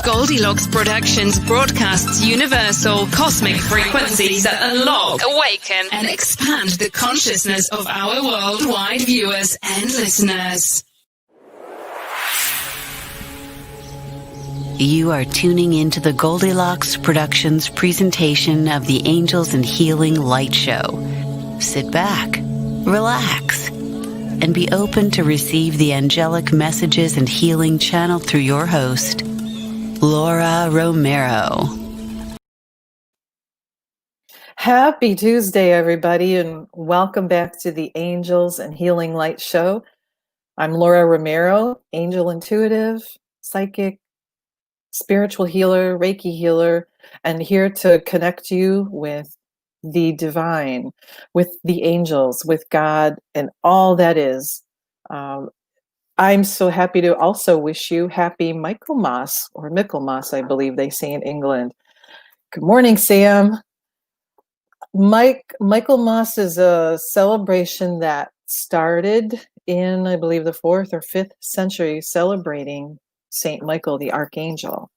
Goldylocks Productions broadcasts universal cosmic frequencies that unlock, awaken, and expand the consciousness of our worldwide viewers and listeners. You are tuning into the Goldylocks Productions presentation of the Angels and Healing Light Show. Sit back, relax, and be open to receive the angelic messages and healing channeled through your host, Laura Romeiro. Happy Tuesday, everybody, and welcome back to the Angels and Healing Light Show. I'm Laura Romeiro, angel intuitive, psychic, spiritual healer, Reiki healer, and here to connect you with the divine, with the angels, with God, and all that is. I'm so happy to also wish you happy Michaelmas, or Michaelmas, I believe they say in England. Good morning, Sam. Michaelmas is a celebration that started in, I believe, the 4th or 5th century, celebrating Saint Michael, the Archangel,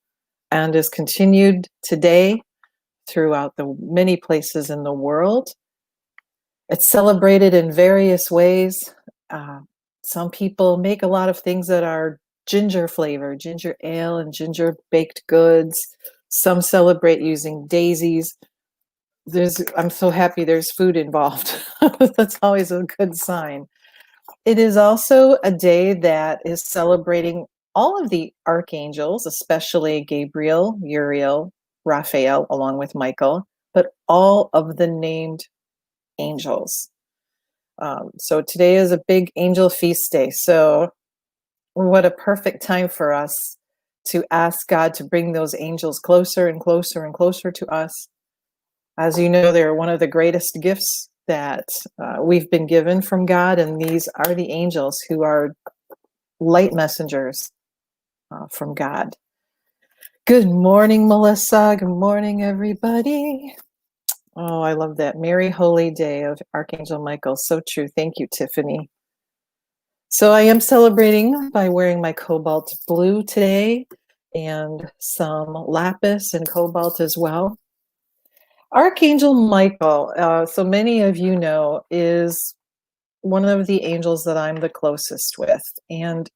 and is continued today throughout the many places in the world. It's celebrated in various ways. Some people make a lot of things that are ginger flavored, ginger ale and ginger baked goods. Some celebrate using daisies. I'm so happy there's food involved. That's always a good sign. It is also a day that is celebrating all of the archangels, especially Gabriel, Uriel, Raphael, along with Michael, but all of the named angels. So today is a big angel feast day. So what a perfect time for us to ask God to bring those angels closer and closer and closer to us. As you know, they're one of the greatest gifts that we've been given from God, and these are the angels who are light messengers from God. Good morning, Melissa. Good morning, everybody. Oh, I love that. Merry Holy Day of Archangel Michael. So true. Thank you, Tiffany. So I am celebrating by wearing my cobalt blue today and some lapis and cobalt as well. Archangel Michael, so many of you know, is one of the angels that I'm the closest with. And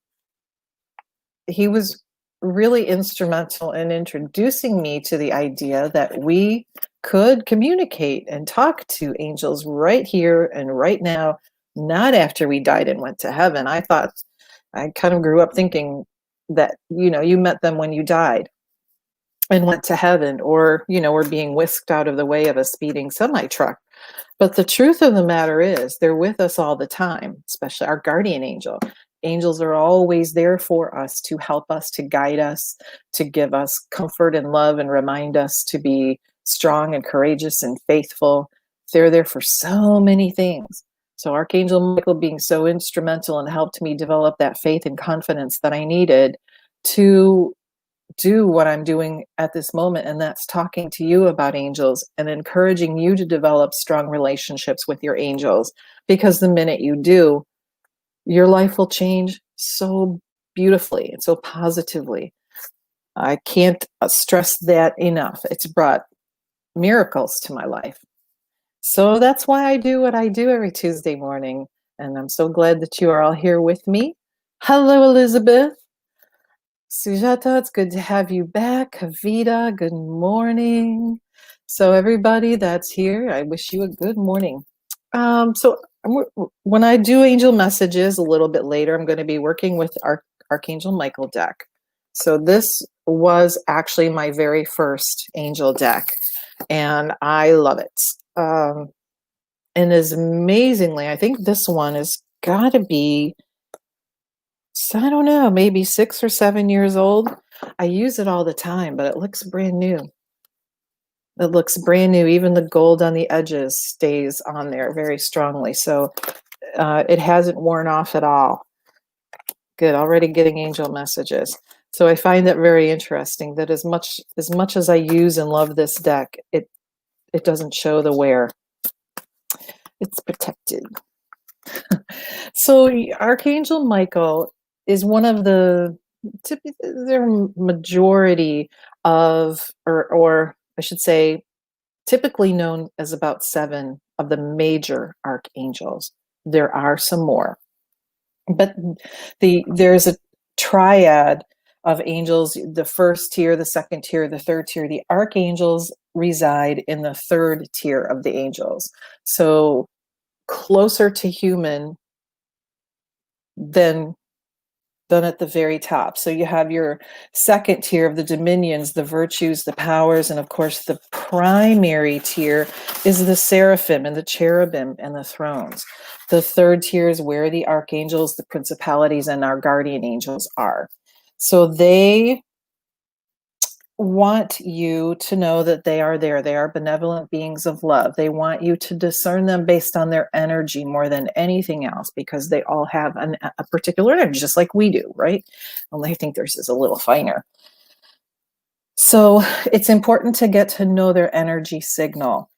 he was really instrumental in introducing me to the idea that we could communicate and talk to angels right here and right now, not after we died and went to heaven. I kind of grew up thinking that, you met them when you died and went to heaven, or, were being whisked out of the way of a speeding semi-truck. But the truth of the matter is they're with us all the time, especially our guardian angel. Angels are always there for us, to help us, to guide us, to give us comfort and love, and remind us to be strong and courageous and faithful. They're there for so many things. So Archangel Michael being so instrumental and helped me develop that faith and confidence that I needed to do what I'm doing at this moment, and that's talking to you about angels and encouraging you to develop strong relationships with your angels, because the minute you do, your life will change so beautifully and so positively. I can't stress that enough. It's brought miracles to my life. So that's why I do what I do every Tuesday morning. And I'm so glad that you are all here with me. Hello, Elizabeth. Sujata, it's good to have you back. Kavita, good morning. So everybody that's here, I wish you a good morning. So when I do angel messages a little bit later, I'm going to be working with Archangel Michael deck. So this was actually my very first angel deck, and I love it. And is amazingly, I think this one has got to be, I don't know, maybe 6 or 7 years old. I use it all the time, but it looks brand new. It looks brand new. Even the gold on the edges stays on there very strongly. So it hasn't worn off at all. Good. Already getting angel messages. So I find that very interesting that as much as I use and love this deck, it doesn't show the wear. It's protected. So Archangel Michael is one of the They're majority of, or I should say, typically known as about 7 of the major archangels. There are some more, but there's a triad of angels: the first tier, the second tier, the third tier. The archangels reside in the third tier of the angels, so closer to human than at the very top. So you have your second tier of the dominions, the virtues, the powers, and of course the primary tier is the seraphim and the cherubim and the thrones. The third tier is where the archangels, the principalities, and our guardian angels are. So they want you to know that they are there. They are benevolent beings of love. They want you to discern them based on their energy more than anything else, because they all have a particular energy, just like we do, right? Only I think theirs is a little finer. So it's important to get to know their energy signal.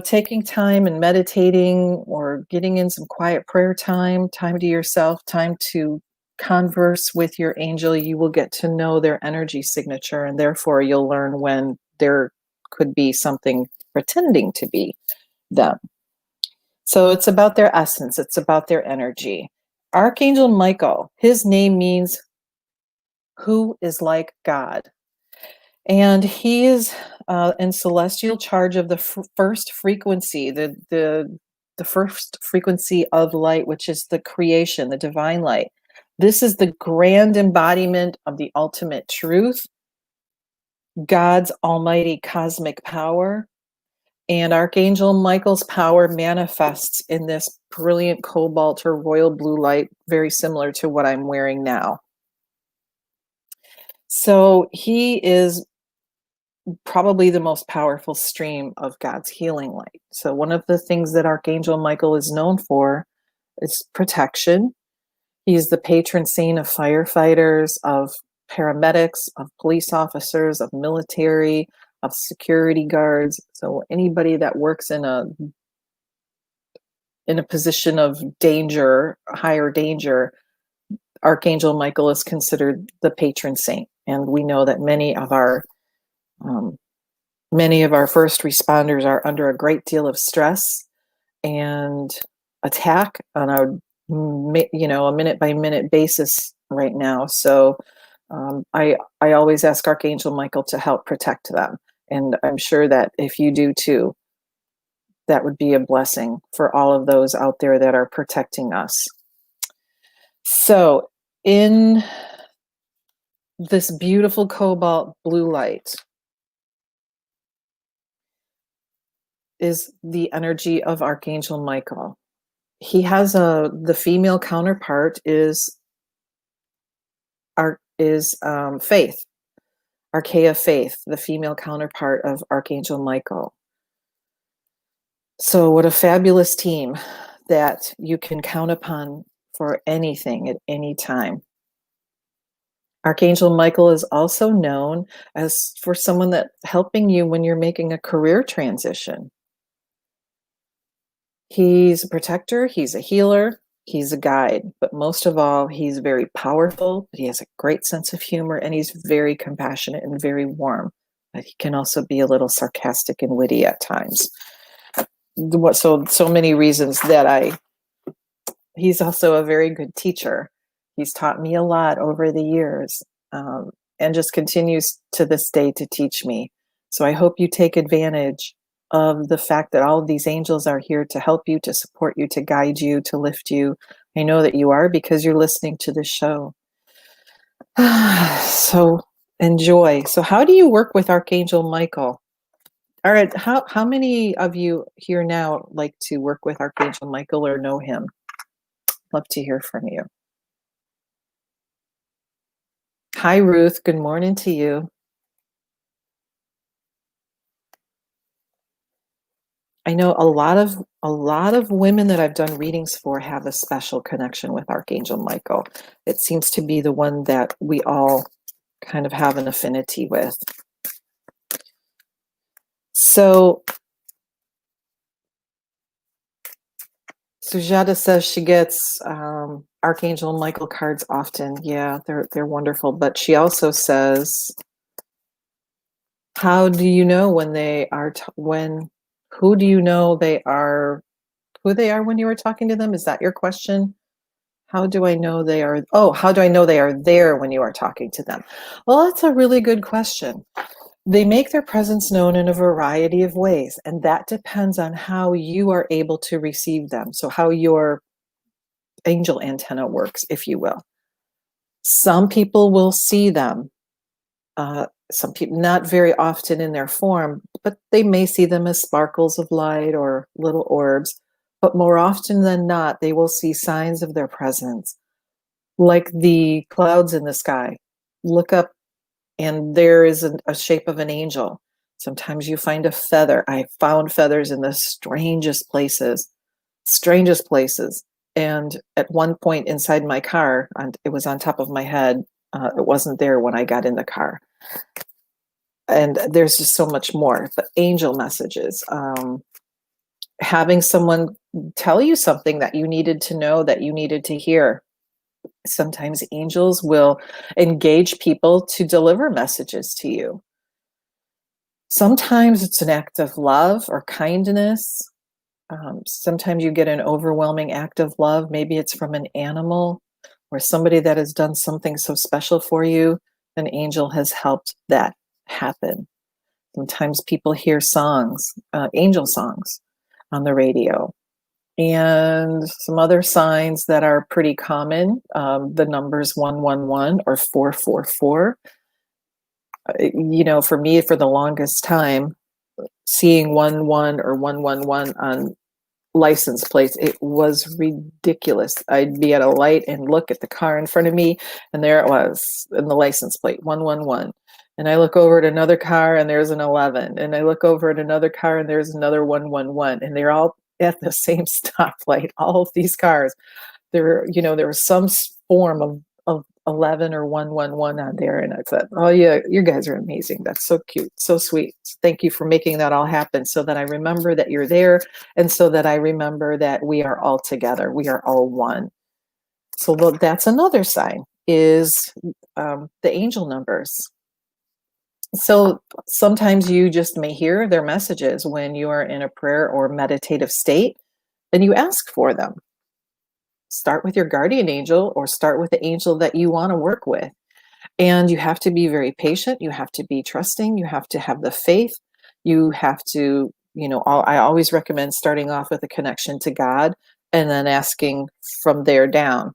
Taking time and meditating, or getting in some quiet prayer time to yourself, time to converse with your angel, you will get to know their energy signature, and therefore you'll learn when there could be something pretending to be them. So it's about their essence, it's about their energy. Archangel Michael, his name means who is like God. And he is in celestial charge of the first frequency, the first frequency of light, which is the creation, the divine light. This is the grand embodiment of the ultimate truth, God's almighty cosmic power. And Archangel Michael's power manifests in this brilliant cobalt or royal blue light, very similar to what I'm wearing now. So he is probably the most powerful stream of God's healing light. So one of the things that Archangel Michael is known for is protection. He's the patron saint of firefighters, of paramedics, of police officers, of military, of security guards. So anybody that works in a position of danger, higher danger, Archangel Michael is considered the patron saint. And we know that many of our first responders are under a great deal of stress and attack on a minute by minute basis right now. So I always ask Archangel Michael to help protect them, and I'm sure that if you do too, that would be a blessing for all of those out there that are protecting us. So in this beautiful cobalt blue light is the energy of Archangel Michael. He has the female counterpart is Faith, Archaea Faith, the female counterpart of Archangel Michael. So what a fabulous team that you can count upon for anything at any time. Archangel Michael is also known as for someone that helping you when you're making a career transition. He's a protector, he's a healer, he's a guide, but most of all, he's very powerful, he has a great sense of humor, and he's very compassionate and very warm. But he can also be a little sarcastic and witty at times. So many reasons that he's also a very good teacher. He's taught me a lot over the years, and just continues to this day to teach me. So I hope you take advantage of the fact that all of these angels are here to help you, to support you, to guide you, to lift you. I know that you are, because you're listening to this show. So enjoy. So how do you work with Archangel Michael? All right, how many of you here now like to work with Archangel Michael or know him? Love to hear from you. Hi, Ruth. Good morning to you. I know a lot of women that I've done readings for have a special connection with Archangel Michael. It seems to be the one that we all kind of have an affinity with. So Sujata says she gets Archangel Michael cards often. Yeah, they're wonderful. But she also says, how do you know when they are who do you know they are who they are when you are talking to them? Is that your question? How do I know they are how do I know they are there when you are talking to them? Well, that's a really good question. They make their presence known in a variety of ways, and that depends on how you are able to receive them. So how your angel antenna works, if you will. Some people will see them. Some people, not very often in their form, but they may see them as sparkles of light or little orbs. But more often than not, they will see signs of their presence, like the clouds in the sky. Look up, and there is a shape of an angel. Sometimes you find a feather. I found feathers in the strangest places. And at one point inside my car, it was on top of my head. It wasn't there when I got in the car. And there's just so much more. But angel messages, having someone tell you something that you needed to know, that you needed to hear. Sometimes angels will engage people to deliver messages to you. Sometimes it's an act of love or kindness. Sometimes you get an overwhelming act of love. Maybe it's from an animal or somebody that has done something so special for you. An angel has helped that happen. Sometimes people hear songs, angel songs on the radio. And some other signs that are pretty common, the numbers 111 or 444. For me, for the longest time, seeing 11 or 111 on license plates, it was ridiculous. I'd be at a light and look at the car in front of me, and there it was in the license plate, 111. And I look over at another car and there's an 11. And I look over at another car and there's another 111. And they're all at the same stoplight, all of these cars. There was some form of 11 or 111 on there. And I thought, oh yeah, you guys are amazing. That's so cute, so sweet. Thank you for making that all happen, so that I remember that you're there, and so that I remember that we are all together. We are all one. So that's another sign, is the angel numbers. So sometimes you just may hear their messages when you are in a prayer or meditative state, and you ask for them. Start with your guardian angel, or start with the angel that you want to work with. And you have to be very patient. You have to be trusting. You have to have the faith. You have to, I always recommend starting off with a connection to God and then asking from there down.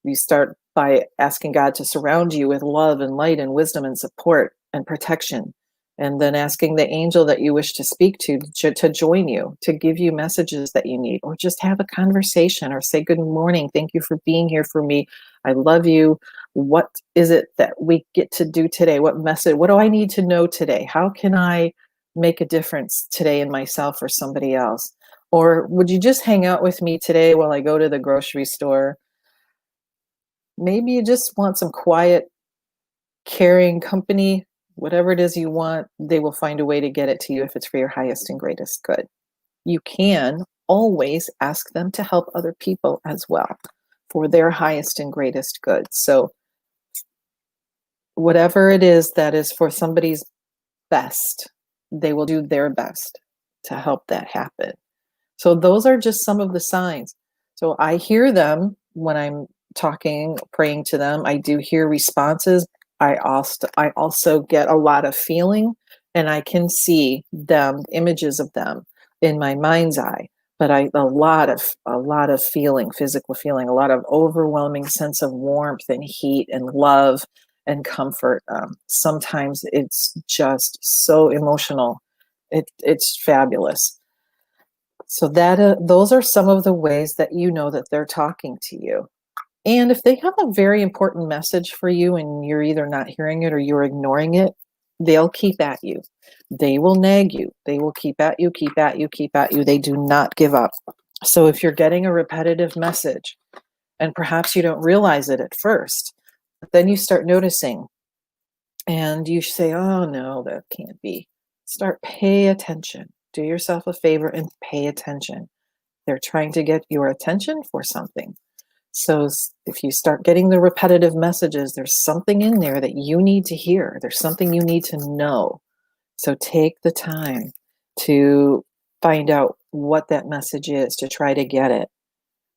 You start by asking God to surround you with love and light and wisdom and support and protection. And then asking the angel that you wish to speak to join you, to give you messages that you need, or just have a conversation, or say, good morning. Thank you for being here for me. I love you. What is it that we get to do today? What do I need to know today? How can I make a difference today in myself or somebody else? Or would you just hang out with me today while I go to the grocery store? Maybe you just want some quiet, caring company. Whatever it is you want, they will find a way to get it to you if it's for your highest and greatest good. You can always ask them to help other people as well for their highest and greatest good. So whatever it is that is for somebody's best, they will do their best to help that happen. So those are just some of the signs. So I hear them when I'm talking, praying to them. I do hear responses. I also get a lot of feeling, and I can see them, images of them in my mind's eye. But a lot of feeling, physical feeling, a lot of overwhelming sense of warmth and heat and love and comfort. Sometimes it's just so emotional. It's fabulous. So those are some of the ways that you know that they're talking to you. And if they have a very important message for you and you're either not hearing it or you're ignoring it, they'll keep at you. They will nag you. They will keep at you, keep at you, keep at you. They do not give up. So if you're getting a repetitive message, and perhaps you don't realize it at first, but then you start noticing, and you say, oh no, that can't be. Pay attention. Do yourself a favor and pay attention. They're trying to get your attention for something. So if you start getting the repetitive messages, there's something in there that you need to hear. There's something you need to know. So take the time to find out what that message is, to try to get it.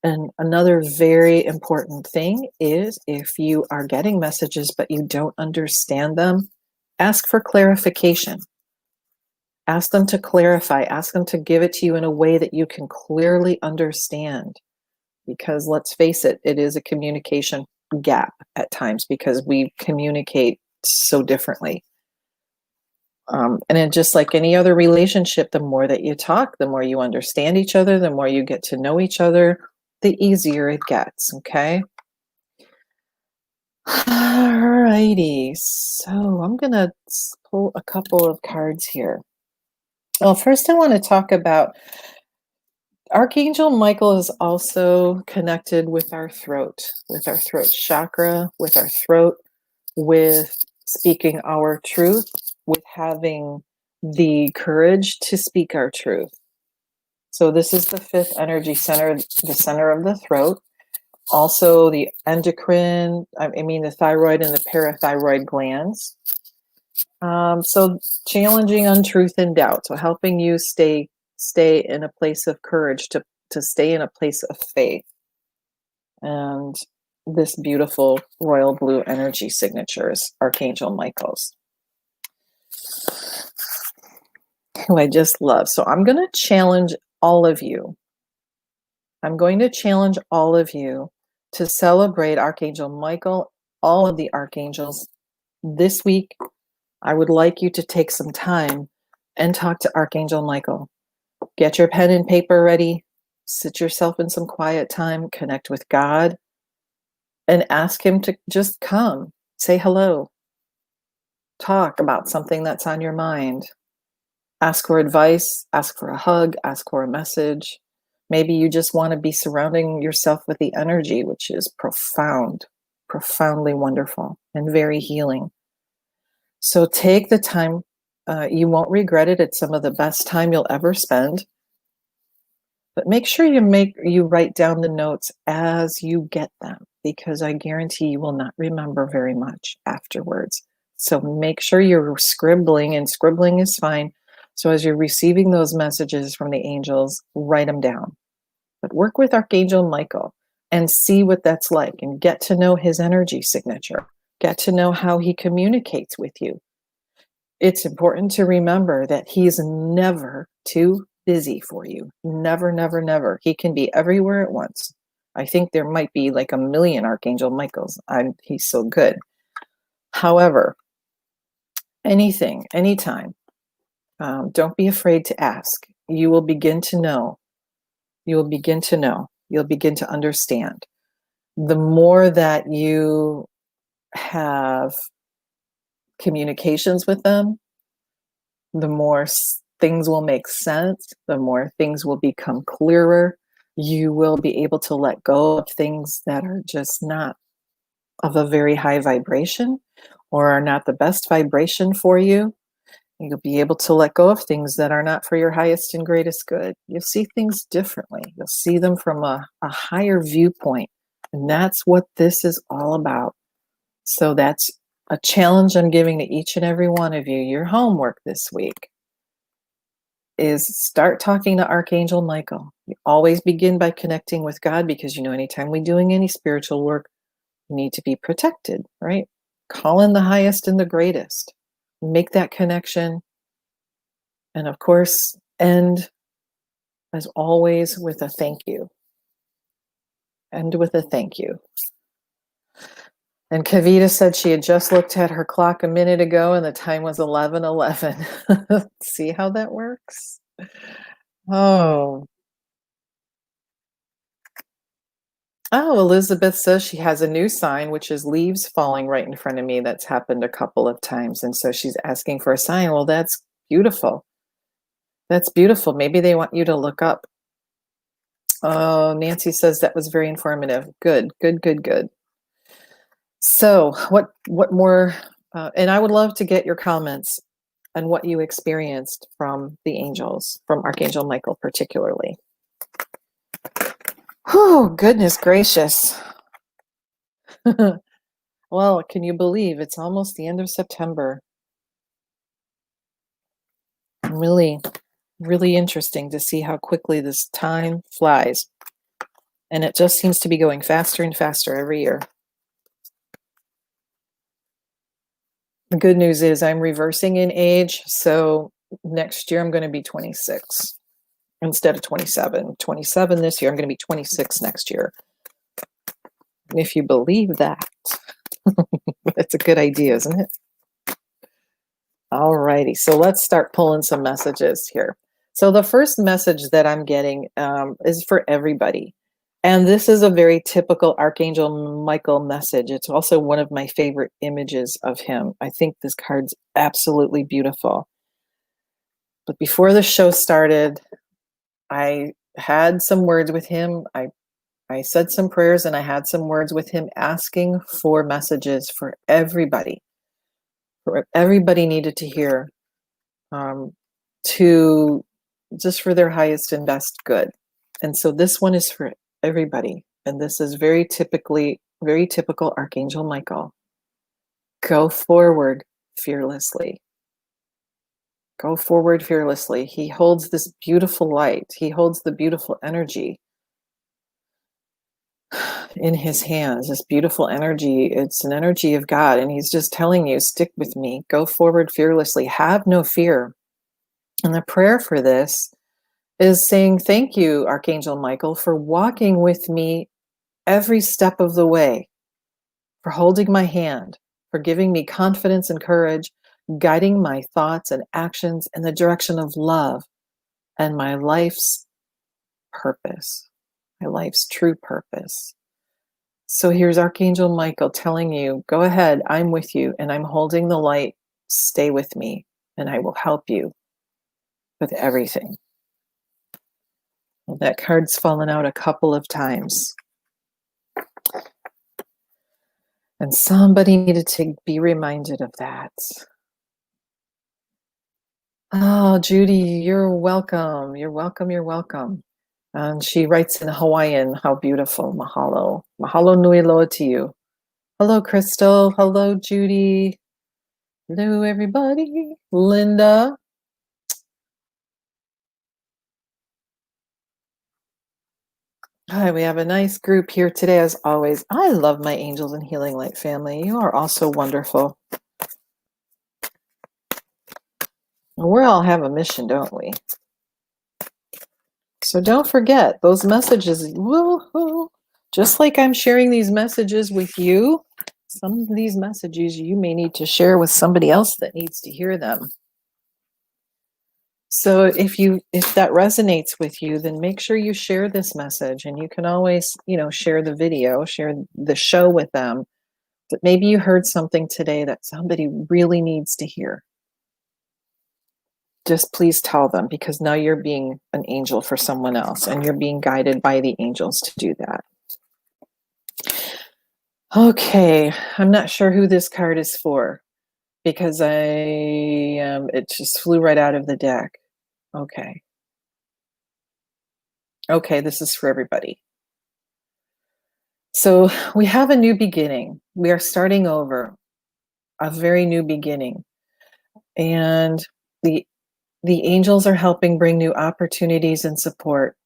And another very important thing is, if you are getting messages but you don't understand them, ask for clarification. Ask them to clarify. Ask them to give it to you in a way that you can clearly understand. Because let's face it, it is a communication gap at times because we communicate so differently. And then just like any other relationship, the more that you talk, the more you understand each other, the more you get to know each other, the easier it gets, okay? Alrighty, so I'm gonna pull a couple of cards here. Well, first I want to talk about Archangel Michael is also connected with our throat chakra, with our throat, with speaking our truth, with having the courage to speak our truth. So this is the fifth energy center, the center of the throat. Also the endocrine, the thyroid and the parathyroid glands. So challenging untruth and doubt. So helping you stay in a place of courage, to stay in a place of faith. And this beautiful royal blue energy signature is Archangel Michael's, who I just love. So I'm going to challenge all of you. I'm going to challenge all of you to celebrate Archangel Michael, all of the archangels this week. I would like you to take some time and talk to Archangel Michael. Get your pen and paper ready. Sit yourself in some quiet time. Connect with God and ask him to just come. Say hello. Talk about something that's on your mind. Ask for advice. Ask for a hug. Ask for a message. Maybe you just want to be surrounding yourself with the energy, which is profoundly wonderful and very healing. So take the time. You won't regret it. It's some of the best time you'll ever spend. But make sure you write down the notes as you get them, because I guarantee you will not remember very much afterwards. So make sure you're scribbling, and scribbling is fine. So as you're receiving those messages from the angels, write them down. But work with Archangel Michael and see what that's like, and get to know his energy signature. Get to know how he communicates with you. It's important to remember that he's never too busy for you. Never, never, never. He can be everywhere at once. I think there might be like 1 million Archangel Michaels. He's so good. However, anything, anytime, don't be afraid to ask. You will begin to know. You will begin to know. You'll begin to understand. The more that you have communications with them, the more things will make sense, the more things will become clearer. You will be able to let go of things that are just not of a very high vibration, or are not the best vibration for you. You'll be able to let go of things that are not for your highest and greatest good. You'll see things differently. You'll see them from a higher viewpoint. And that's what this is all about. So that's a challenge I'm giving to each and every one of you. Your homework this week is start talking to Archangel Michael. You always begin by connecting with God, because anytime we're doing any spiritual work, you need to be protected, right? Call in the highest and the greatest. Make that connection. And of course, end, as always, with a thank you. End with a thank you. And Kavita said she had just looked at her clock a minute ago and the time was 11:11. See how that works? Oh, Elizabeth says she has a new sign, which is leaves falling right in front of me. That's happened a couple of times. And so she's asking for a sign. Well, that's beautiful. That's beautiful. Maybe they want you to look up. Oh, Nancy says that was very informative. Good. So what more? And I would love to get your comments on what you experienced from the angels, from Archangel Michael particularly. Oh, goodness gracious. Well, can you believe it's almost the end of September? Really, really interesting to see how quickly this time flies. And it just seems to be going faster and faster every year. The good news is I'm reversing in age, so next year I'm going to be 26 instead of 27. 27 this year, I'm going to be 26 next year. If you believe that, that's a good idea, isn't it? All righty, so let's start pulling some messages here. So the first message that I'm getting is for everybody. And this is a very typical Archangel Michael message. It's also one of my favorite images of him. I think this card's absolutely beautiful. But before the show started, I had some words with him. I said some prayers and I had some words with him asking for messages for everybody. Everybody needed to hear to just for their highest and best good. And so this one is for everybody. And this is very typical Archangel Michael. Go forward fearlessly. Go forward fearlessly. He holds this beautiful light. He holds the beautiful energy in his hands, this beautiful energy. It's an energy of God. And he's just telling you, stick with me. Go forward fearlessly. Have no fear. And the prayer for this is saying, thank you, Archangel Michael, for walking with me every step of the way, for holding my hand, for giving me confidence and courage, guiding my thoughts and actions in the direction of love and my life's purpose, my life's true purpose. So here's Archangel Michael telling you, go ahead, I'm with you, and I'm holding the light. Stay with me, and I will help you with everything. Well, that card's fallen out a couple of times. And somebody needed to be reminded of that. Oh, Judy, you're welcome. You're welcome. You're welcome. And she writes in Hawaiian, how beautiful. Mahalo. Mahalo nui loa to you. Hello, Crystal. Hello, Judy. Hello, everybody. Linda. Hi, we have a nice group here today, as always. I love my Angels and Healing Light family. You are all so wonderful. We all have a mission, don't we? So don't forget those messages. Woo-hoo. Just like I'm sharing these messages with you, some of these messages you may need to share with somebody else that needs to hear them. So if that resonates with you, then make sure you share this message, and you can always, share the video, share the show with them. But maybe you heard something today that somebody really needs to hear. Just please tell them, because now you're being an angel for someone else, and you're being guided by the angels to do that. Okay, I'm not sure who this card is for, because it just flew right out of the deck. Okay. Okay, this is for everybody. So we have a new beginning. We are starting over, a very new beginning. And the angels are helping bring new opportunities and support.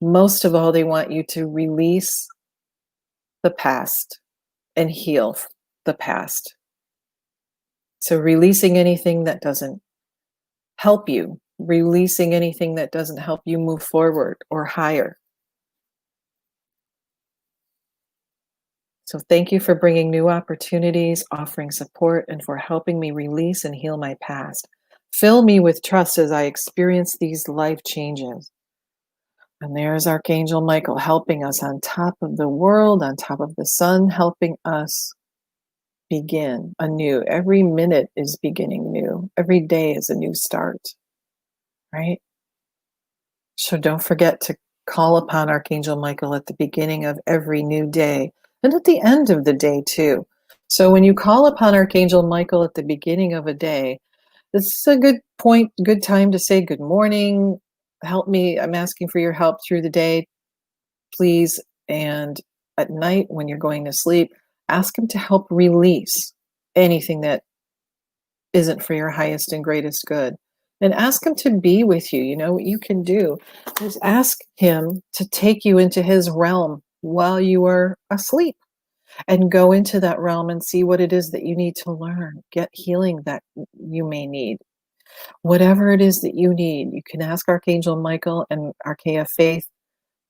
Most of all, they want you to release the past and heal the past. So releasing anything that doesn't help you, releasing anything that doesn't help you move forward or higher. So thank you for bringing new opportunities, offering support, and for helping me release and heal my past. Fill me with trust as I experience these life changes. And there's Archangel Michael helping us on top of the world, on top of the sun, helping us begin anew. Every minute is beginning new. Every day is a new start, right? So don't forget to call upon Archangel Michael at the beginning of every new day and at the end of the day too. So when you call upon Archangel Michael at the beginning of a day, this is a good time to say good morning. Help me. I'm asking for your help through the day. please. And at night when you're going to sleep, ask him to help release anything that isn't for your highest and greatest good. And ask him to be with you. You know what you can do is ask him to take you into his realm while you are asleep, and go into that realm and see what it is that you need to learn. Get healing that you may need. Whatever it is that you need, you can ask Archangel Michael and Archaea Faith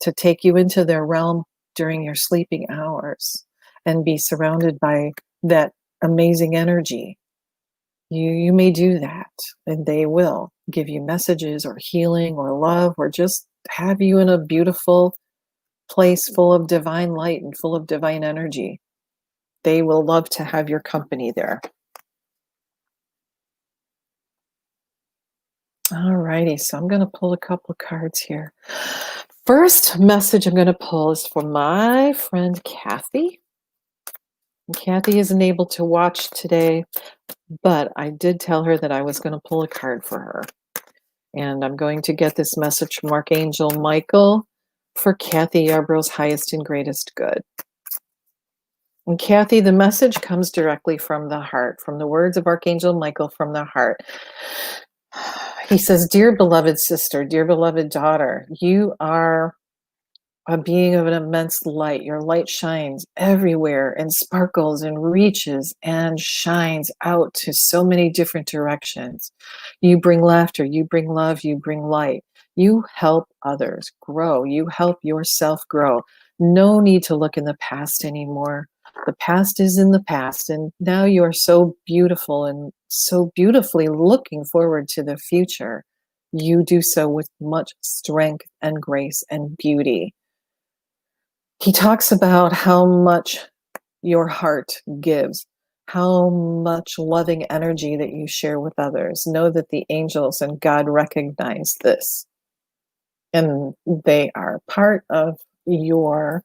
to take you into their realm during your sleeping hours and be surrounded by that amazing energy. You may do that, and they will give you messages or healing or love, or just have you in a beautiful place full of divine light and full of divine energy. They will love to have your company there. All righty, so I'm going to pull a couple of cards here. First message I'm going to pull is for my friend Kathy. And Kathy isn't able to watch today, but I did tell her that I was going to pull a card for her. And I'm going to get this message from Archangel Michael for Kathy Yarbrough's highest and greatest good. And Kathy, the message comes directly from the heart, from the words of Archangel Michael from the heart. He says, "Dear beloved sister, dear beloved daughter, you are a being of an immense light. Your light shines everywhere and sparkles and reaches and shines out to so many different directions. You bring laughter, you bring love, you bring light. You help others grow. You help yourself grow. No need to look in the past anymore. The past is in the past, and now you are so beautiful and so beautifully looking forward to the future. You do so with much strength and grace and beauty." He talks about how much your heart gives, how much loving energy that you share with others. Know that the angels and God recognize this, and they are part of your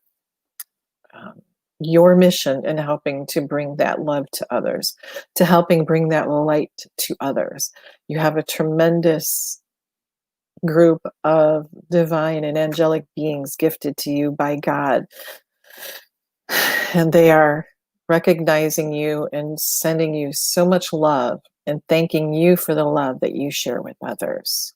mission in helping to bring that love to others, to helping bring that light to others. You have a tremendous group of divine and angelic beings gifted to you by God, and they are recognizing you and sending you so much love and thanking you for the love that you share with others.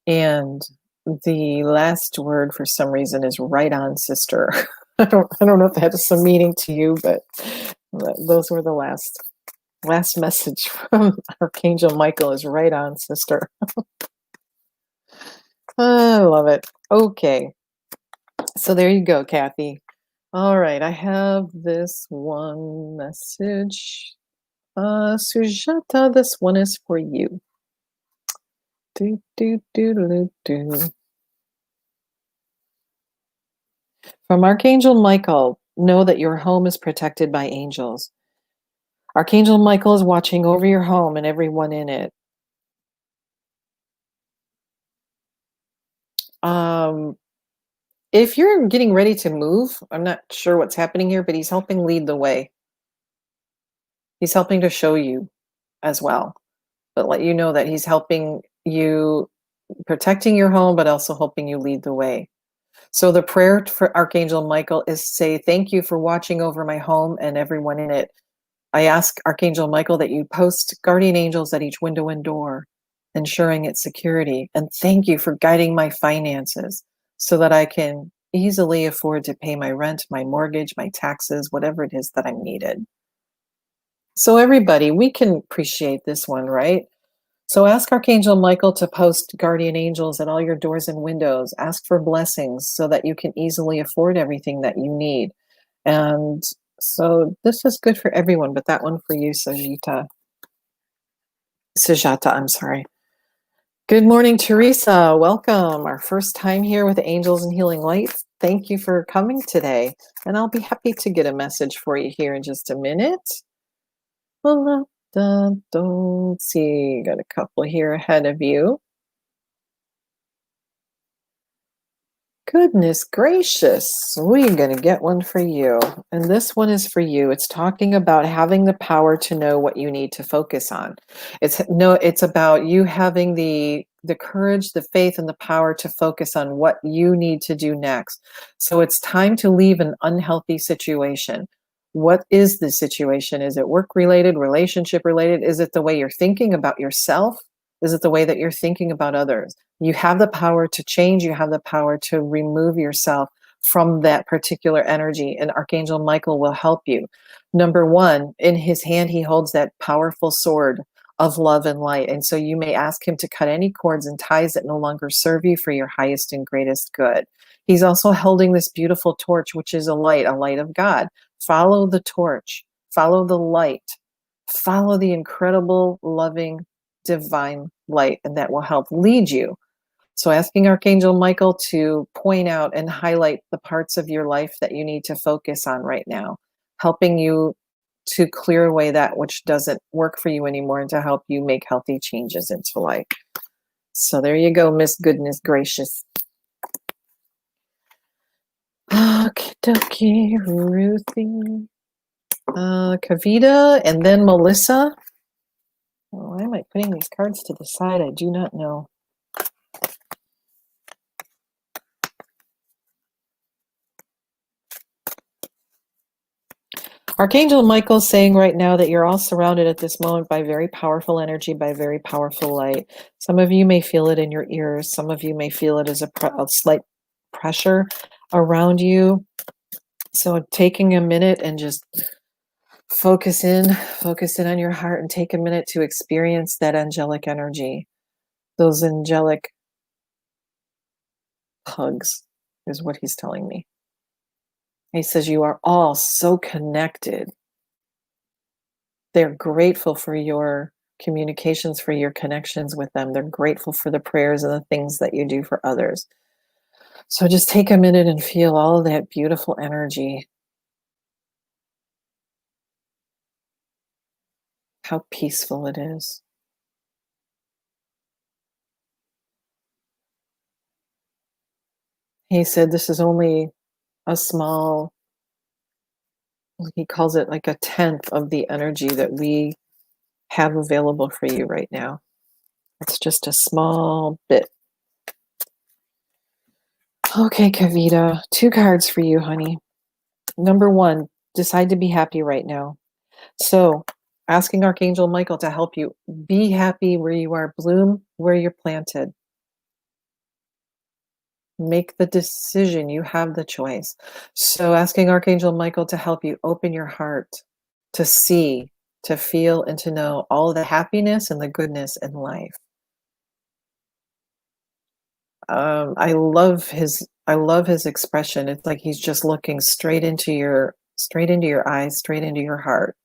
And the last word, for some reason, is "right on, sister." I don't know if that has some meaning to you, but those were the last message from Archangel Michael is "right on, sister." I love it. Okay. So there you go, Kathy. All right. I have this one message. Sujata, this one is for you. Do, do, do, do, do. From Archangel Michael, know that your home is protected by angels. Archangel Michael is watching over your home and everyone in it. If you're getting ready to move, I'm not sure what's happening here, but he's helping lead the way. He's helping to show you as well, but let you know that he's helping you, protecting your home, but also helping you lead the way. So the prayer for Archangel Michael is, say, "Thank you for watching over my home and everyone in it. I ask Archangel Michael that you post guardian angels at each window and door, ensuring its security. And thank you for guiding my finances so that I can easily afford to pay my rent, my mortgage, my taxes, whatever it is that I'm needed." So everybody, we can appreciate this one, right? So ask Archangel Michael to post guardian angels at all your doors and windows. Ask for blessings so that you can easily afford everything that you need. And so this is good for everyone, but that one for you, Sujata, I'm sorry. Good morning, Teresa. Welcome. Our first time here with Angels and Healing Light. Thank you for coming today. And I'll be happy to get a message for you here in just a minute. Don't see, got a couple here ahead of you. Goodness gracious, we're going to get one for you. And this one is for you. It's talking about having the power to know what you need to focus on. It's about you having the the courage, the faith, and the power to focus on what you need to do next. So it's time to leave an unhealthy situation. What is the situation? Is it work related, relationship related? Is it the way you're thinking about yourself? Is it the way that you're thinking about others? You have the power to change. You have the power to remove yourself from that particular energy, and Archangel Michael will help you. Number one, in his hand, he holds that powerful sword of love and light. And so you may ask him to cut any cords and ties that no longer serve you for your highest and greatest good. He's also holding this beautiful torch, which is a light of God. Follow the torch, follow the light, follow the incredible, loving, divine light, and that will help lead you. So asking Archangel Michael to point out and highlight the parts of your life that you need to focus on right now, helping you to clear away that which doesn't work for you anymore and to help you make healthy changes into life. So there you go, Miss Goodness Gracious. Okie dokie, Ruthie. Kavita, and then Melissa. Why am I putting these cards to the side? I do not know. Archangel Michael is saying right now that you're all surrounded at this moment by very powerful energy, by very powerful light. Some of you may feel it in your ears. Some of you may feel it as a slight pressure around you. So taking a minute and just focus in on your heart and take a minute to experience that angelic energy. Those angelic hugs is what he's telling me. He says you are all so connected. They're grateful for your communications, for your connections with them. They're grateful for the prayers and the things that you do for others. So just take a minute and feel all of that beautiful energy. How peaceful it is. He said this is only a small, he calls it like a tenth of the energy that we have available for you right now. It's just a small bit. Okay, Kavita, 2 cards for you, honey. Number 1, decide to be happy right now. So asking Archangel Michael to help you be happy where you are, bloom where you're planted. Make the decision. You have the choice. So asking Archangel Michael to help you open your heart to see, to feel, and to know all the happiness and the goodness in life. I love his expression. It's like he's just looking straight into your eyes, straight into your heart.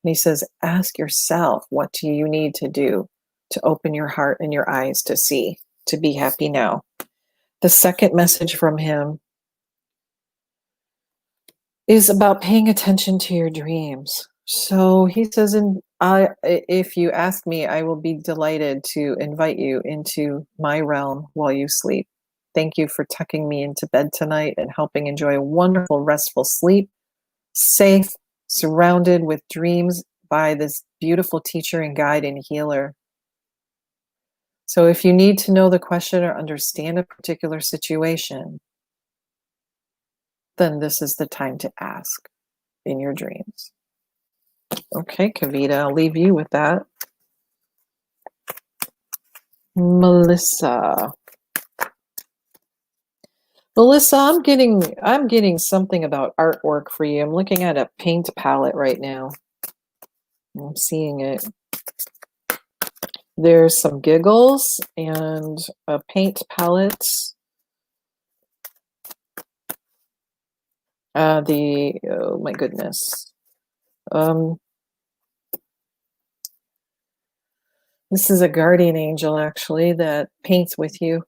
And he says, ask yourself, what do you need to do to open your heart and your eyes to see, to be happy now? The second message from him is about paying attention to your dreams. So he says, if you ask me, I will be delighted to invite you into my realm while you sleep. Thank you for tucking me into bed tonight and helping enjoy a wonderful, restful sleep, safe, surrounded with dreams by this beautiful teacher and guide and healer. So if you need to know the question or understand a particular situation, then this is the time to ask in your dreams. Okay, Kavita, I'll leave you with that. Melissa, I'm getting something about artwork for you. I'm looking at a paint palette right now. I'm seeing it. There's some giggles and a paint palette. Oh my goodness. This is a guardian angel, actually, that paints with you.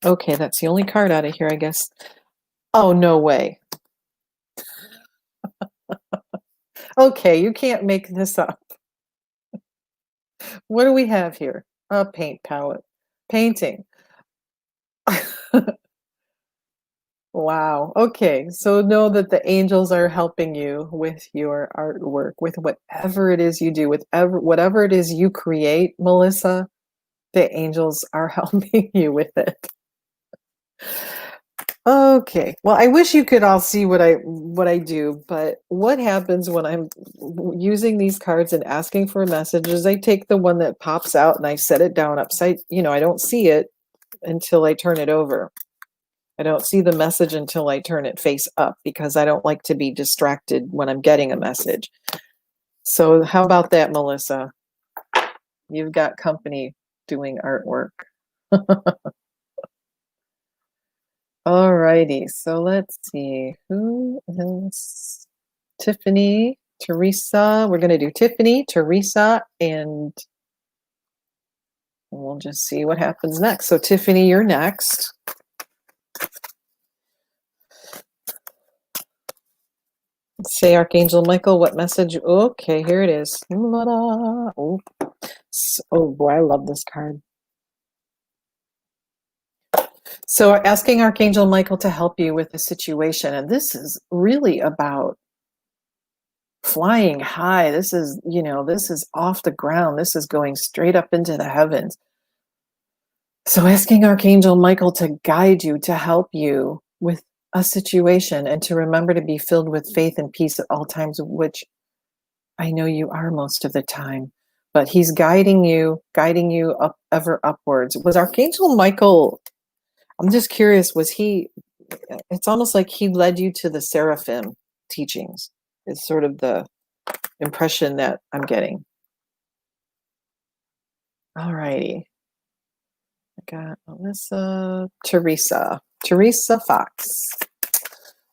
Okay, that's the only card out of here, I guess. Oh, no way. Okay, you can't make this up. What do we have here? A paint palette. Painting. Wow. Okay. So know that the angels are helping you with your artwork, with whatever it is you do, with whatever it is you create, Melissa, the angels are helping you with it. Okay. Well, I wish you could all see what I do, but what happens when I'm using these cards and asking for a message is I take the one that pops out and I set it down upside, I don't see it until I turn it over. I don't see the message until I turn it face up because I don't like to be distracted when I'm getting a message. So how about that, Melissa? You've got company doing artwork. All righty. So let's see. Who is Tiffany, Teresa? We're going to do Tiffany, Teresa, and we'll just see what happens next. So Tiffany, you're next. Say, Archangel Michael, what message? Okay, here it is. Oh, boy, I love this card. So asking Archangel Michael to help you with the situation. And this is really about flying high. This is, this is off the ground. This is going straight up into the heavens. So asking Archangel Michael to guide you, to help you with a situation, and to remember to be filled with faith and peace at all times, which I know you are most of the time, but he's guiding you up, ever upwards. Was Archangel Michael, I'm just curious, it's almost like he led you to the seraphim teachings. It's sort of the impression that I'm getting. All righty. I got Melissa, Teresa Fox.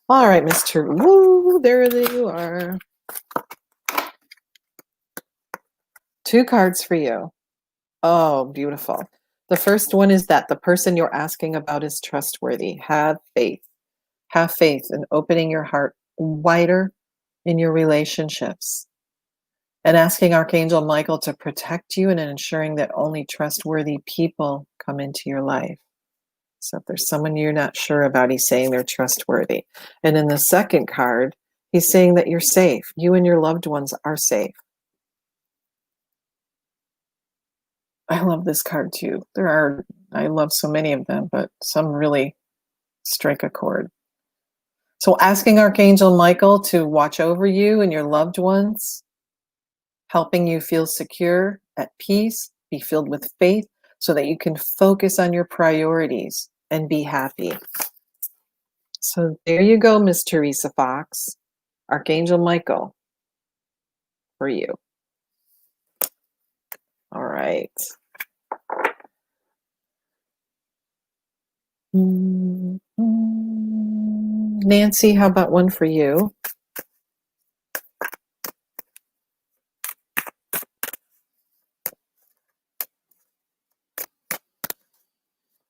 All right, Mr. Woo, there you are. 2 cards for you. Oh, beautiful. The first one is that the person you're asking about is trustworthy. Have faith. Have faith in opening your heart wider in your relationships. And asking Archangel Michael to protect you and ensuring that only trustworthy people come into your life. So if there's someone you're not sure about, he's saying they're trustworthy. And in the second card, he's saying that you're safe. You and your loved ones are safe. I love this card too. I love so many of them, but some really strike a chord. So asking Archangel Michael to watch over you and your loved ones, helping you feel secure, at peace, be filled with faith so that you can focus on your priorities and be happy. So there you go, Miss Teresa Fox. Archangel Michael for you. All right. Nancy, how about one for you?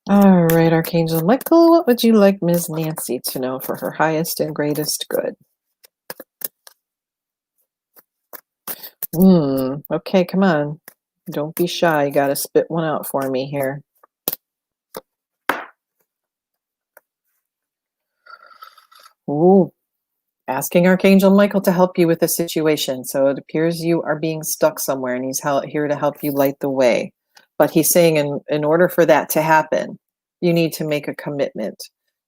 All right, Archangel Michael, what would you like Ms. Nancy to know for her highest and greatest good? Okay, come on. Don't be shy. You got to spit one out for me here. Ooh, asking Archangel Michael to help you with the situation. So it appears you are being stuck somewhere and he's here to help you light the way. But he's saying in order for that to happen, you need to make a commitment.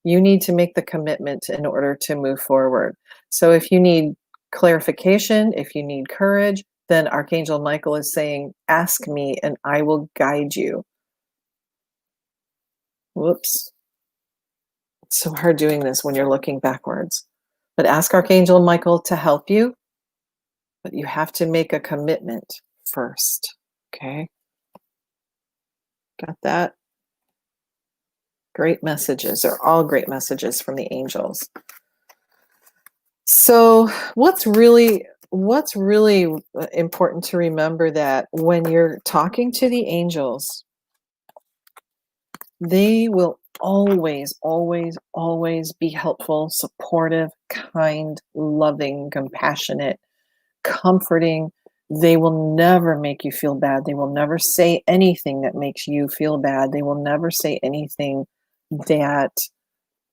You need to make the commitment in order to move forward. So if you need clarification, if you need courage, then Archangel Michael is saying, ask me and I will guide you. Whoops. It's so hard doing this when you're looking backwards. But ask Archangel Michael to help you, but you have to make a commitment first, okay? Got that? Great messages. They're all great messages from the angels. So what's really important to remember that when you're talking to the angels, they will always, always, always be helpful, supportive, kind, loving, compassionate, comforting. They will never make you feel bad. They will never say anything that makes you feel bad. They will never say anything that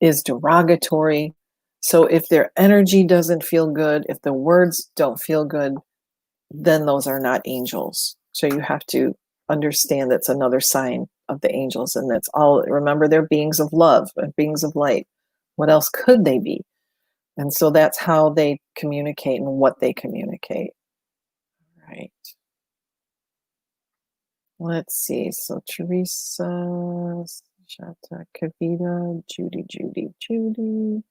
is derogatory. So if their energy doesn't feel good, if the words don't feel good, then those are not angels. So you have to understand that's another sign of the angels. And that's all. Remember, they're beings of love, beings of light. What else could they be? And so that's how they communicate and what they communicate. Right. Let's see. So Teresa, Shata, Kavita, Judy.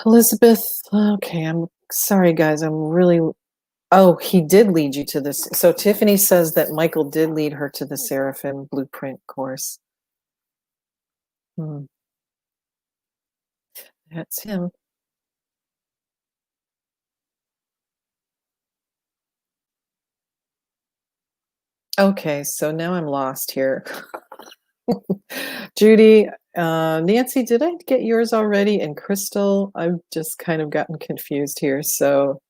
Elizabeth. Okay, I'm sorry, guys. I'm really... Oh, he did lead you to this. So Tiffany says that Michael did lead her to the Seraphim Blueprint course. That's him. Okay, so now I'm lost here. Judy, Nancy, did I get yours already? And Crystal, I've just kind of gotten confused here. So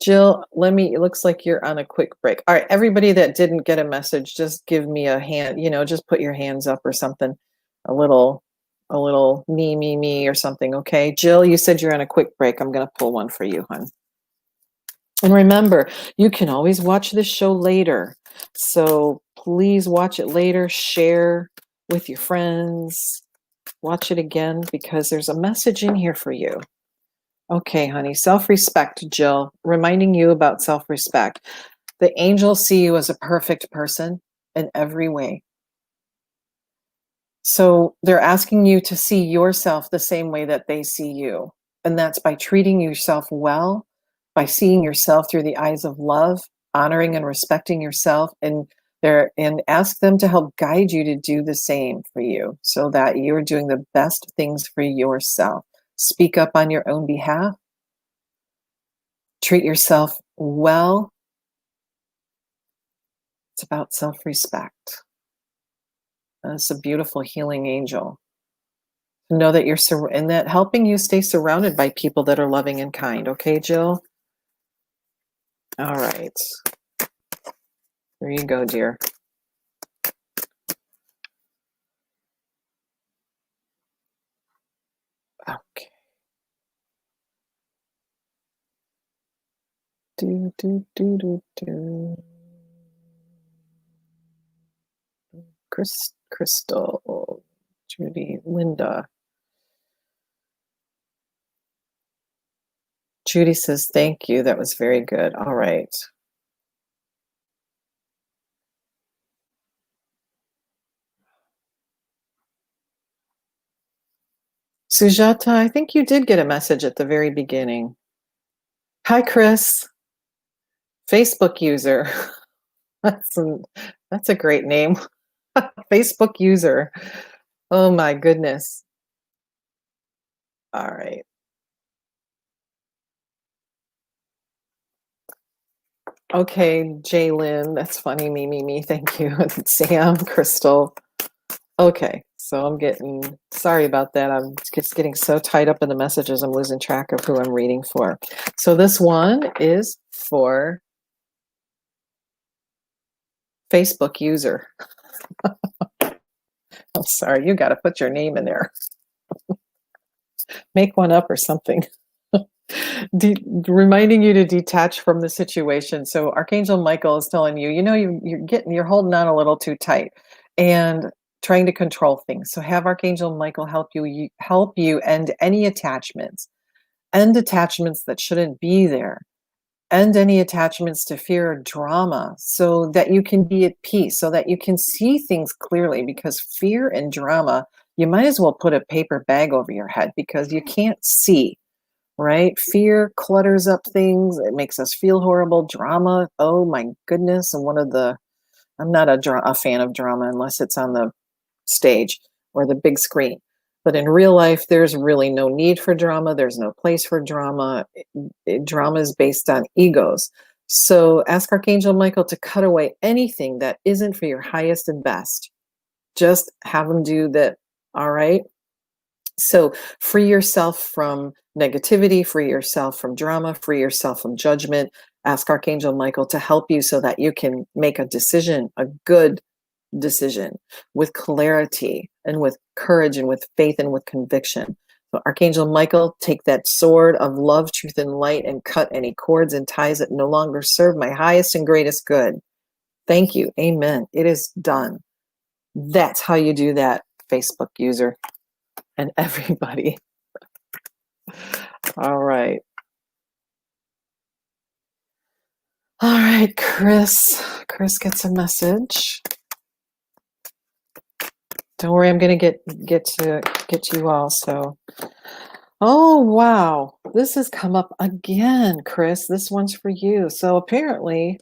Jill, it looks like you're on a quick break. All right, everybody that didn't get a message, just give me a hand, just put your hands up or something. A little me or something, okay? Jill, you said you're on a quick break. I'm gonna pull one for you, hon. And remember, you can always watch this show later. So please watch it later, share with your friends, watch it again, because there's a message in here for you. Okay, honey, self-respect, Jill, reminding you about self-respect. The angels see you as a perfect person in every way. So they're asking you to see yourself the same way that they see you. And that's by treating yourself well, by seeing yourself through the eyes of love, honoring and respecting yourself, and ask them to help guide you to do the same for you so that you're doing the best things for yourself. Speak up on your own behalf. Treat yourself well. It's about self-respect. It's a beautiful healing angel. Know that you're and that helping you stay surrounded by people that are loving and kind. Okay, Jill? All right. There you go, dear. Okay. Crystal, Judy, Linda. Judy says, thank you. That was very good. All right. Sujata, I think you did get a message at the very beginning. Hi, Chris. Facebook user. That's a great name. Facebook user. Oh my goodness. All right. Okay, Jaylyn, that's funny. Me. Thank you. Sam, Crystal. Okay, so I'm sorry about that. I'm just getting so tied up in the messages, I'm losing track of who I'm reading for. So this one is for Facebook user. I'm sorry, you got to put your name in there. Make one up or something. Reminding you to detach from the situation. So Archangel Michael is telling you, you're holding on a little too tight and trying to control things. So have Archangel Michael help you end any attachments, end attachments that shouldn't be there, end any attachments to fear or drama, so that you can be at peace, so that you can see things clearly. Because fear and drama, you might as well put a paper bag over your head, because you can't see. Right? Fear clutters up things. It makes us feel horrible. Drama, oh my goodness. And I'm not a fan of drama unless it's on the stage or the big screen. But in real life, there's really no need for drama. There's no place for drama. Drama is based on egos. So ask Archangel Michael to cut away anything that isn't for your highest and best. Just have him do that. All right? So free yourself from negativity, free yourself from drama, free yourself from judgment. Ask Archangel Michael to help you so that you can make a decision, a good decision, with clarity, and with courage, and with faith, and with conviction. So Archangel Michael, take that sword of love, truth, and light and cut any cords and ties that no longer serve my highest and greatest good. Thank you. Amen. It is done. That's how you do that, Facebook user and everybody. All right. All right, Chris. Chris gets a message. Don't worry, I'm going to get to you all. So, oh wow, this has come up again, Chris. This one's for you. So apparently,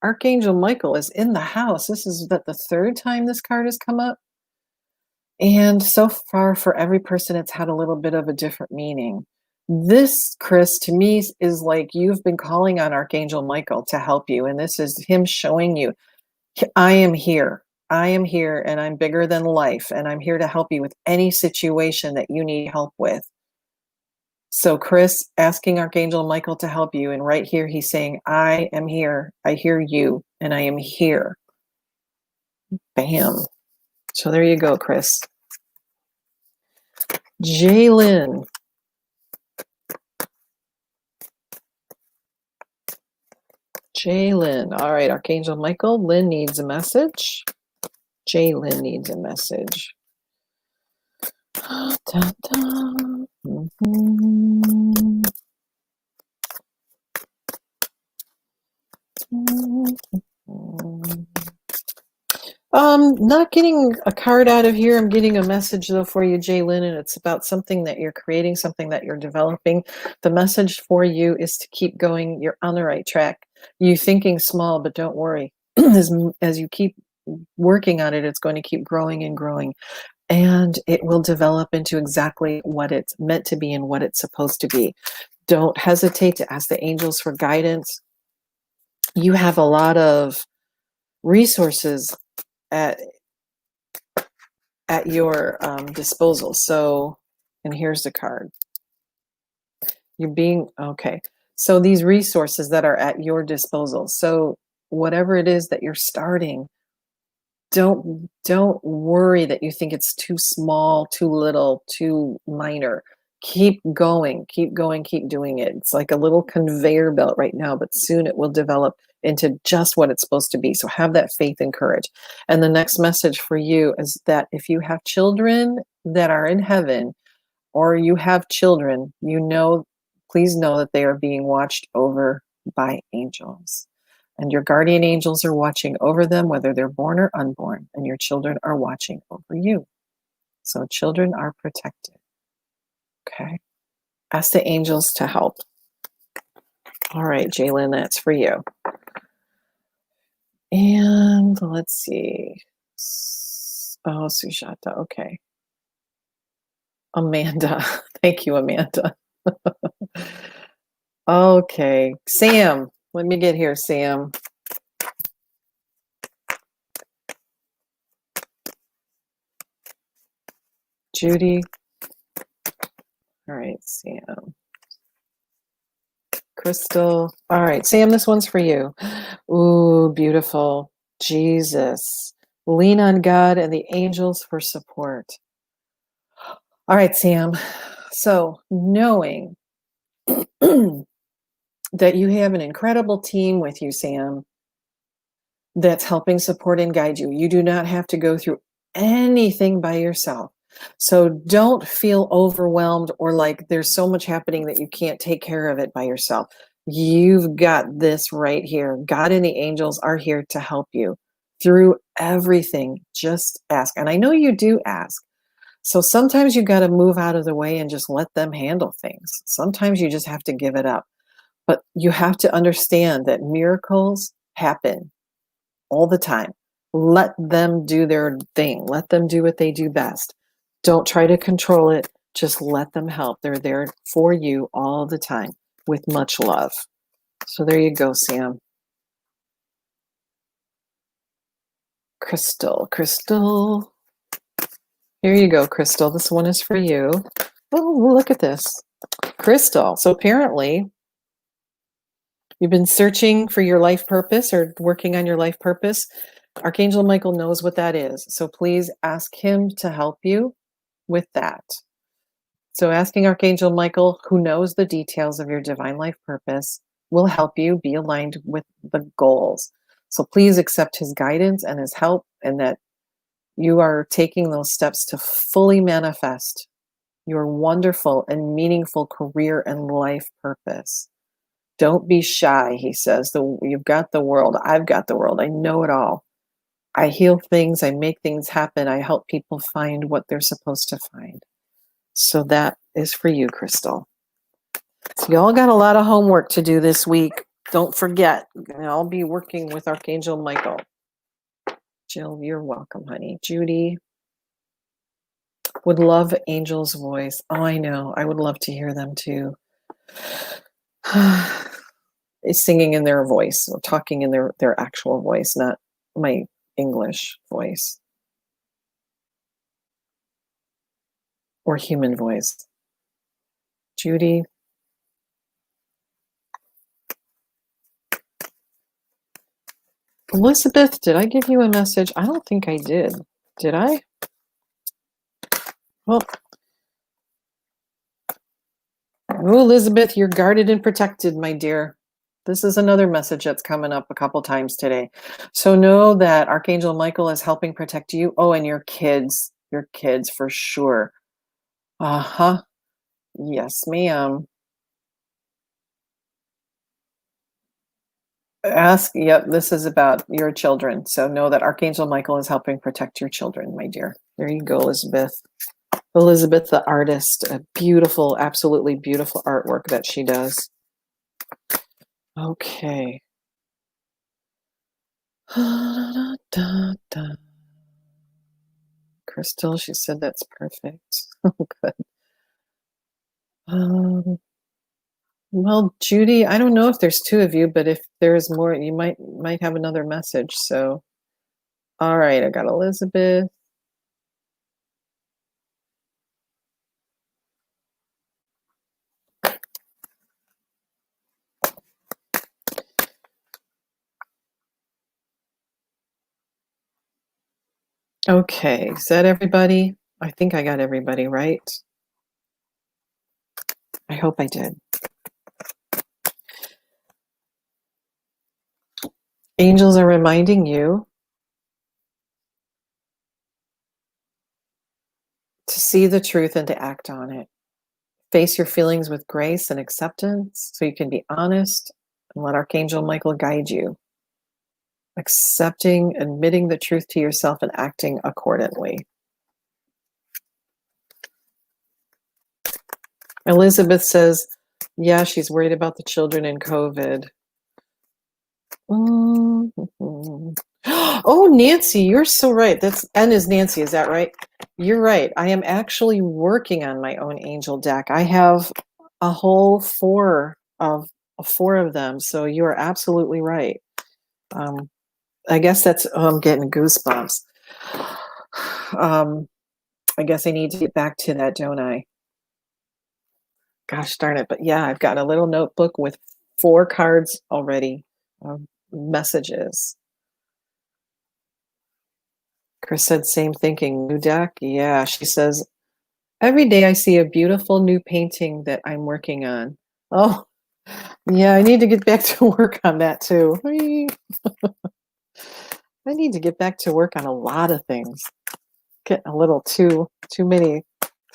Archangel Michael is in the house. This is the third time this card has come up, and so far, for every person, it's had a little bit of a different meaning. This, Chris, to me, is like you've been calling on Archangel Michael to help you, and this is him showing you, I am here. I am here, and I'm bigger than life, and I'm here to help you with any situation that you need help with. So Chris, asking Archangel Michael to help you, and right here he's saying, I am here. I hear you, and I am here. Bam. So there you go, Chris. Jalen. All right, Archangel Michael. Lynn needs a message. Jalen needs a message. Dun, dun. Not getting a card out of here. I'm getting a message though for you, Jalen, and it's about something that you're creating, something that you're developing. The message for you is to keep going. You're on the right track. You're thinking small, but don't worry. As you keep working on it, it's going to keep growing and growing, and it will develop into exactly what it's meant to be and what it's supposed to be. Don't hesitate to ask the angels for guidance. You have a lot of resources at your disposal. So, and here's the card. You're being, okay. So these resources that are at your disposal. So whatever it is that you're starting, don't worry that you think it's too small, too little, too minor. Keep going, keep doing it. It's like a little conveyor belt right now, but soon it will develop into just what it's supposed to be. So have that faith and courage. And the next message for you is that if you have children that are in heaven, or you have children, please know that they are being watched over by angels. And your guardian angels are watching over them, whether they're born or unborn, and your children are watching over you. So children are protected. Okay. Ask the angels to help. All right, Jalen, that's for you. And let's see. Oh, Sujata. Okay. Amanda. Thank you, Amanda. Okay. Sam. Let me get here, Sam. Judy. All right, Sam. Crystal. All right, Sam, this one's for you. Ooh, beautiful. Jesus. Lean on God and the angels for support. All right, Sam. So knowing that you have an incredible team with you, Sam, that's helping support and guide you. You do not have to go through anything by yourself. So don't feel overwhelmed or like there's so much happening that you can't take care of it by yourself. You've got this right here. God and the angels are here to help you through everything. Just ask. And I know you do ask. So sometimes you got to move out of the way and just let them handle things. Sometimes you just have to give it up. But you have to understand that miracles happen all the time. Let them do their thing. Let them do what they do best. Don't try to control it. Just let them help. They're there for you all the time with much love. So there you go, Sam. Crystal. Here you go, Crystal. This one is for you. Oh, look at this. Crystal. So apparently, you've been searching for your life purpose or working on your life purpose. Archangel Michael knows what that is. So please ask him to help you with that. So asking Archangel Michael, who knows the details of your divine life purpose, will help you be aligned with the goals. So please accept his guidance and his help, and that you are taking those steps to fully manifest your wonderful and meaningful career and life purpose. Don't be shy, he says. You've got the world. I've got the world. I know it all. I heal things. I make things happen. I help people find what they're supposed to find. So that is for you, Crystal. So y'all got a lot of homework to do this week. Don't forget, I'll be working with Archangel Michael. Jill, you're welcome, honey. Judy would love Angel's voice. Oh, I know. I would love to hear them too. Singing in their voice or talking in their actual voice, not my English voice or human voice. Judy. Elizabeth, did I give you a message? I don't think I did. Did I? Well, oh, Elizabeth, you're guarded and protected, my dear. This is another message that's coming up a couple times today. So know that Archangel Michael is helping protect you. Oh, and your kids for sure. Uh-huh. Yes, ma'am. Yep, this is about your children. So know that Archangel Michael is helping protect your children, my dear. There you go, Elizabeth. Elizabeth, the artist, a beautiful, absolutely beautiful artwork that she does. Okay. Crystal, she said that's perfect. Oh, good. Well, Judy, I don't know if there's two of you, but if there's more, you might have another message. So, all right, I got Elizabeth. Okay, is that everybody? I think I got everybody right. I hope I did. Angels are reminding you to see the truth and to act on it. Face your feelings with grace and acceptance so you can be honest and let Archangel Michael guide you. Accepting, admitting the truth to yourself and acting accordingly. Elizabeth says, yeah, she's worried about the children and COVID. Oh, Nancy, you're so right. That's N is Nancy, is that right? You're right. I am actually working on my own angel deck. I have a whole four of them. So you are absolutely right. I guess that's I'm getting goosebumps. I guess I need to get back to that, don't I? Gosh darn it. But yeah, I've got a little notebook with 4 cards already. Messages. Chris said, same thinking. New deck? Yeah, she says, every day I see a beautiful new painting that I'm working on. Oh, yeah, I need to get back to work on that too. I need to get back to work on a lot of things. Getting a little too many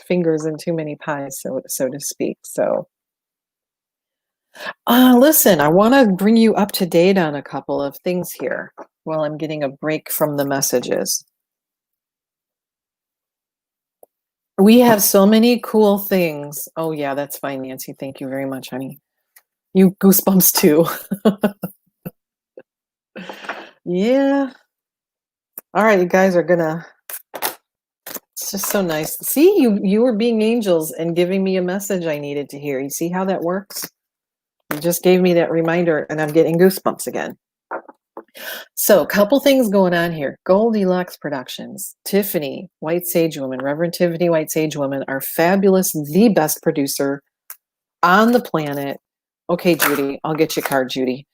fingers and too many pies, so to speak. So, listen, I want to bring you up to date on a couple of things here while I'm getting a break from the messages. We have so many cool things. Oh yeah, that's fine, Nancy. Thank you very much, honey. You goosebumps too. Yeah. All right, you guys are gonna. It's just so nice. See, you were being angels and giving me a message I needed to hear. You see how that works? You just gave me that reminder, and I'm getting goosebumps again. So, a couple things going on here. Goldylocks Productions, Tiffany, White Sage Woman, Reverend Tiffany White Sage Woman, are fabulous, the best producer on the planet. Okay, Judy, I'll get you a card, Judy.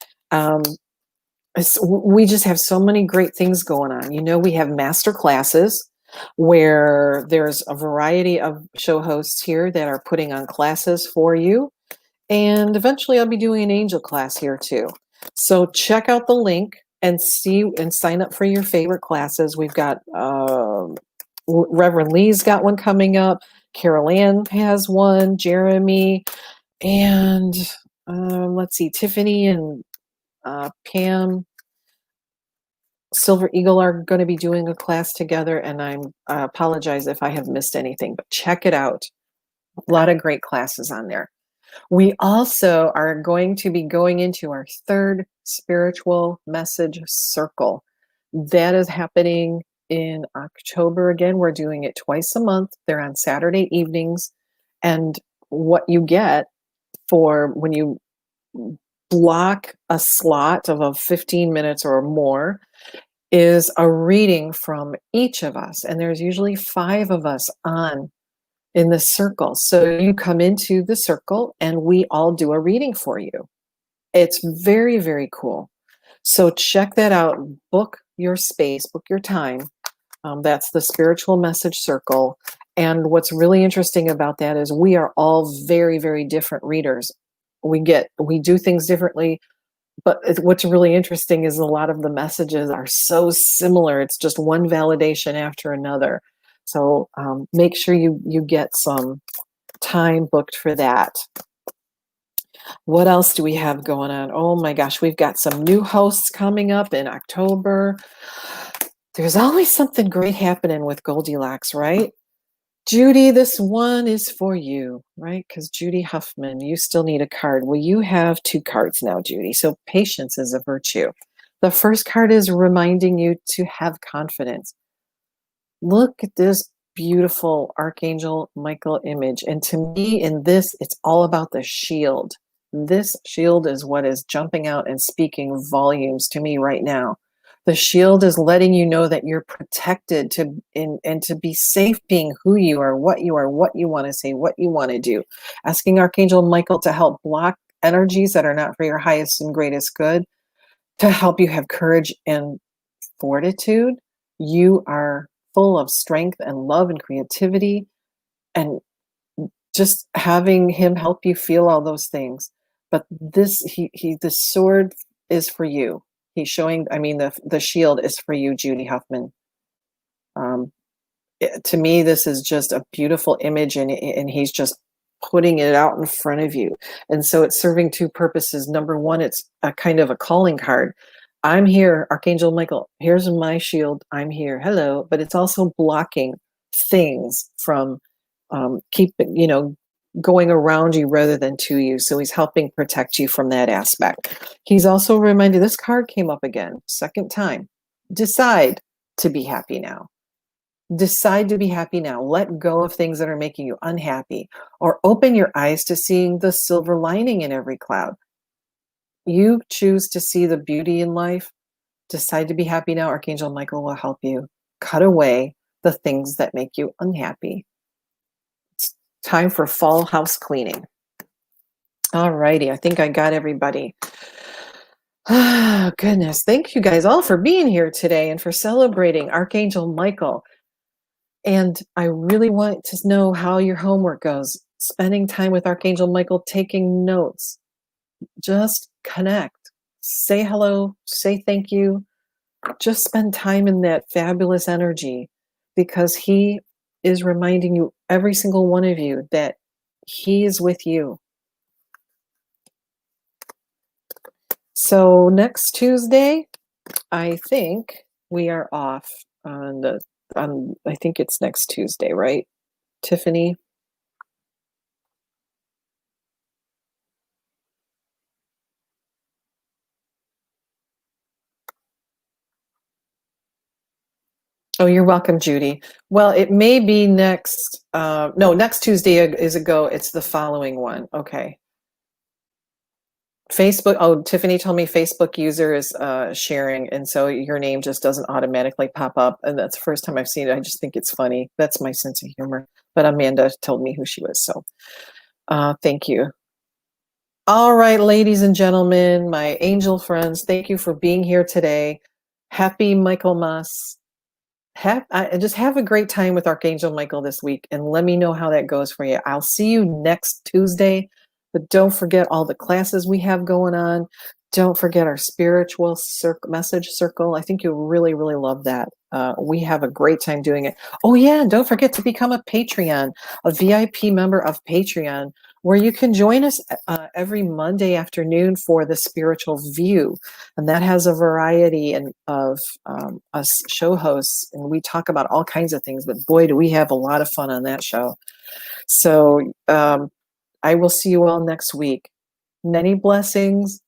we just have so many great things going on. You know, we have master classes where there's a variety of show hosts here that are putting on classes for you. And eventually I'll be doing an angel class here too. So check out the link and see and sign up for your favorite classes. We've got Reverend Lee's got one coming up. Carol Ann has one, Jeremy, and let's see, Tiffany and Pam Silver Eagle are going to be doing a class together, and I apologize if I have missed anything, but check it out. A lot of great classes on there. We also are going to be going into our third spiritual message circle. That is happening in October. Again, we're doing it twice a month. They're on Saturday evenings. And what you get for when you block a slot of 15 minutes or more is a reading from each of us. And there's usually 5 of us on in the circle. So you come into the circle and we all do a reading for you. It's very, very cool. So check that out. Book your space, book your time. That's the spiritual message circle. And what's really interesting about that is we are all very, very different readers. We do things differently, but what's really interesting is a lot of the messages are so similar. It's just one validation after another. So make sure you get some time booked for that. What else do we have going on? Oh my gosh, we've got some new hosts coming up in October. There's always something great happening with Goldylocks, right? Judy, this one is for you, right? Because Judy Huffman, you still need a card. Well, you have 2 cards now, Judy. So patience is a virtue. The first card is reminding you to have confidence. Look at this beautiful Archangel Michael image. And to me, in this, it's all about the shield. This shield is what is jumping out and speaking volumes to me right now. The shield is letting you know that you're protected and to be safe being who you are, what you want to say, what you want to do. Asking Archangel Michael to help block energies that are not for your highest and greatest good, to help you have courage and fortitude. You are full of strength and love and creativity, and just having him help you feel all those things. But this, the sword is for you. He's showing, the shield is for you, Judy Huffman. To me, this is just a beautiful image, and he's just putting it out in front of you. And so it's serving 2 purposes. Number one, it's a kind of a calling card. I'm here, Archangel Michael. Here's my shield. I'm here. Hello. But it's also blocking things from going around you rather than to you. So he's helping protect you from that aspect. He's also reminded, this card came up again, second time. Decide to be happy now. Decide to be happy now. Let go of things that are making you unhappy, or open your eyes to seeing the silver lining in every cloud. You choose to see the beauty in life. Decide to be happy now. Archangel Michael will help you cut away the things that make you unhappy. It's time for fall house cleaning. All righty. I think I got everybody. Oh, goodness. Thank you guys all for being here today and for celebrating Archangel Michael. And I really want to know how your homework goes. Spending time with Archangel Michael, taking notes. Just connect, say hello, say thank you. Just spend time in that fabulous energy, because he is reminding you, every single one of you, that he is with you. So next Tuesday, I think we are off I think it's next Tuesday, right, Tiffany? Oh, you're welcome, Judy. Well, it may be next, no, next Tuesday is a go. It's the following one. Okay. Facebook, oh, Tiffany told me Facebook user is sharing, and so your name just doesn't automatically pop up. And that's the first time I've seen it. I just think it's funny. That's my sense of humor. But Amanda told me who she was, so thank you. All right, ladies and gentlemen, my angel friends, thank you for being here today. Happy Michaelmas. Just have a great time with Archangel Michael this week, and let me know how that goes for you. I'll see you next Tuesday, but don't forget all the classes we have going on. Don't forget our spiritual message circle. I think you'll really, really love that. We have a great time doing it. Oh yeah, and don't forget to become a Patreon, a VIP member of Patreon, where you can join us every Monday afternoon for the spiritual view. And that has a variety of us show hosts, and we talk about all kinds of things, but boy, do we have a lot of fun on that show. So I will see you all next week. Many blessings.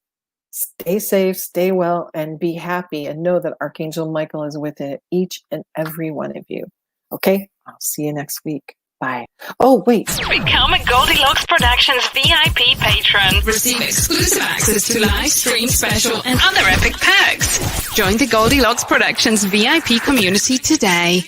Stay safe, stay well, and be happy, and know that Archangel Michael is within each and every one of you. Okay? I'll see you next week. Bye. Oh, wait. Become a Goldylocks Productions VIP patron. Receive exclusive access to live stream special and other epic perks. Join the Goldylocks Productions VIP community today.